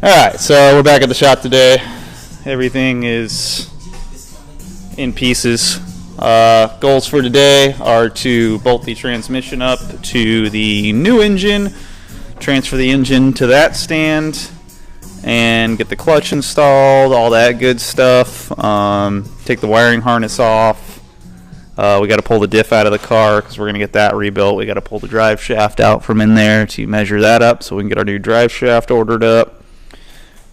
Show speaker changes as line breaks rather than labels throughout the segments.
Alright, so we're back at the shop today. Everything is in pieces. Goals for today are to bolt the transmission up to the new engine, transfer the engine to that stand, and get the clutch installed, all that good stuff. Take the wiring harness off. We got to pull the diff out of the car because we're going to get that rebuilt. We got to pull the drive shaft out from in there to measure that up so we can get our new drive shaft ordered up.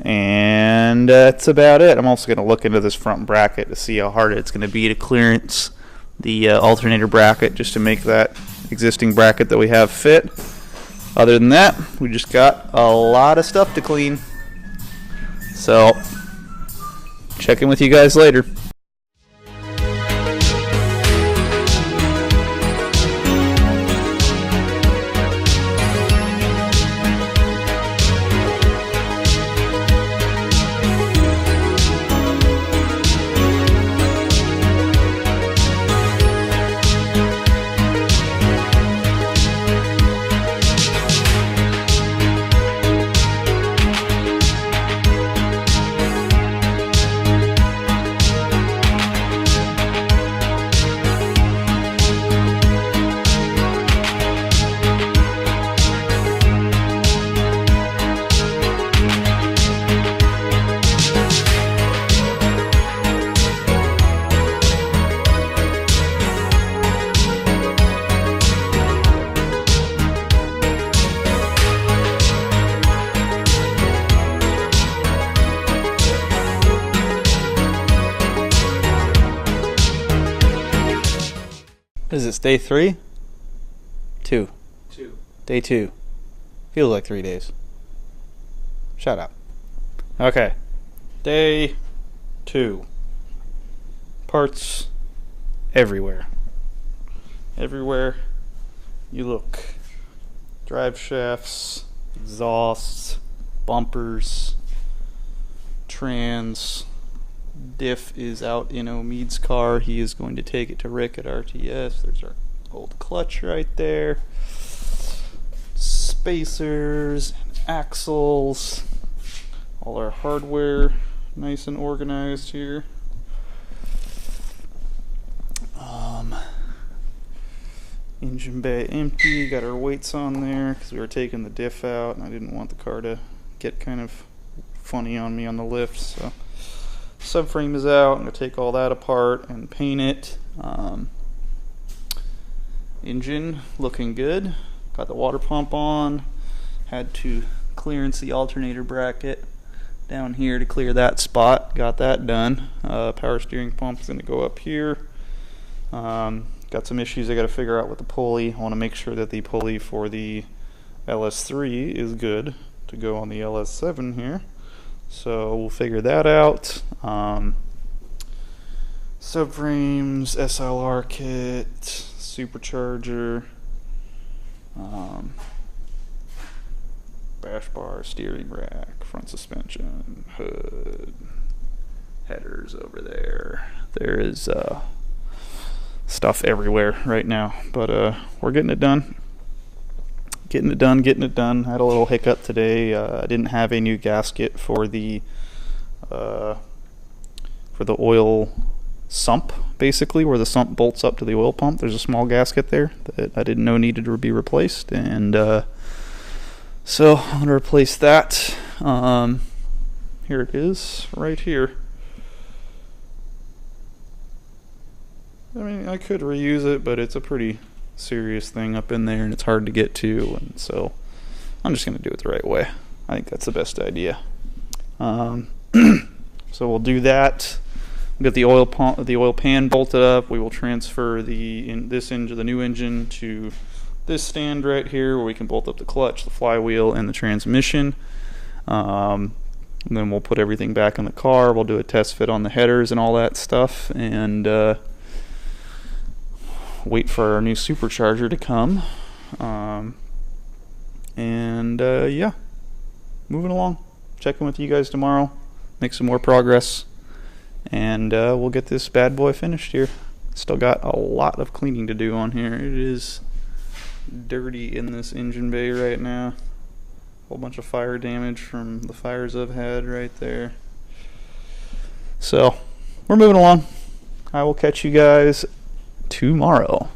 And that's about it. I'm also going to look into this front bracket to see how hard it's going to be to clearance the alternator bracket, just to make that existing bracket that we have fit. Other than that, we just got a lot of stuff to clean. So, check in with you guys later. Is it day 3? 2. Day 2. Feels like 3 days. Shut up. Okay. Day 2. Parts everywhere. Everywhere you look. Drive shafts, exhausts, bumpers, trans. Diff is out in Omeed's car. He is going to take it to Rick at RTS. There's our old clutch right there. Spacers, axles, all our hardware nice and organized here. Engine bay empty. Got our weights on there because we were taking the diff out and I didn't want the car to get kind of funny on me on the lift, so subframe is out. I'm going to take all that apart and paint it. Engine looking good. Got the water pump on. Had to clearance the alternator bracket down here to clear that spot. Got that done. Power steering pump is going to go up here. Got some issues I got to figure out with the pulley. I want to make sure that the pulley for the LS3 is good to go on the LS7 here. So we'll figure that out. Subframes, SLR kit, supercharger, bash bar, steering rack, front suspension, hood, headers over there. There is stuff everywhere right now, but we're getting it done. Getting it done. Had a little hiccup today. I didn't have a new gasket for the oil sump, basically, where the sump bolts up to the oil pump. There's a small gasket there that I didn't know needed to be replaced, and so I'm going to replace that. Here it is, right here. I mean, I could reuse it, but it's a pretty serious thing up in there and it's hard to get to, and so I'm just going to do it the right way. I think that's the best idea. So we'll do that. We'll get the oil pump, the oil pan bolted up. We will transfer the new engine to this stand right here where we can bolt up the clutch, the flywheel, and the transmission. And then we'll put everything back in the car. We'll do a test fit on the headers and all that stuff, and wait for our new supercharger to come. Yeah, moving along. Checking with you guys tomorrow, make some more progress, and we'll get this bad boy finished here. Still got a lot of cleaning to do on here. It is dirty in this engine bay right now. whole bunch of fire damage from the fires I've had right there. So, we're moving along. I will catch you guys tomorrow.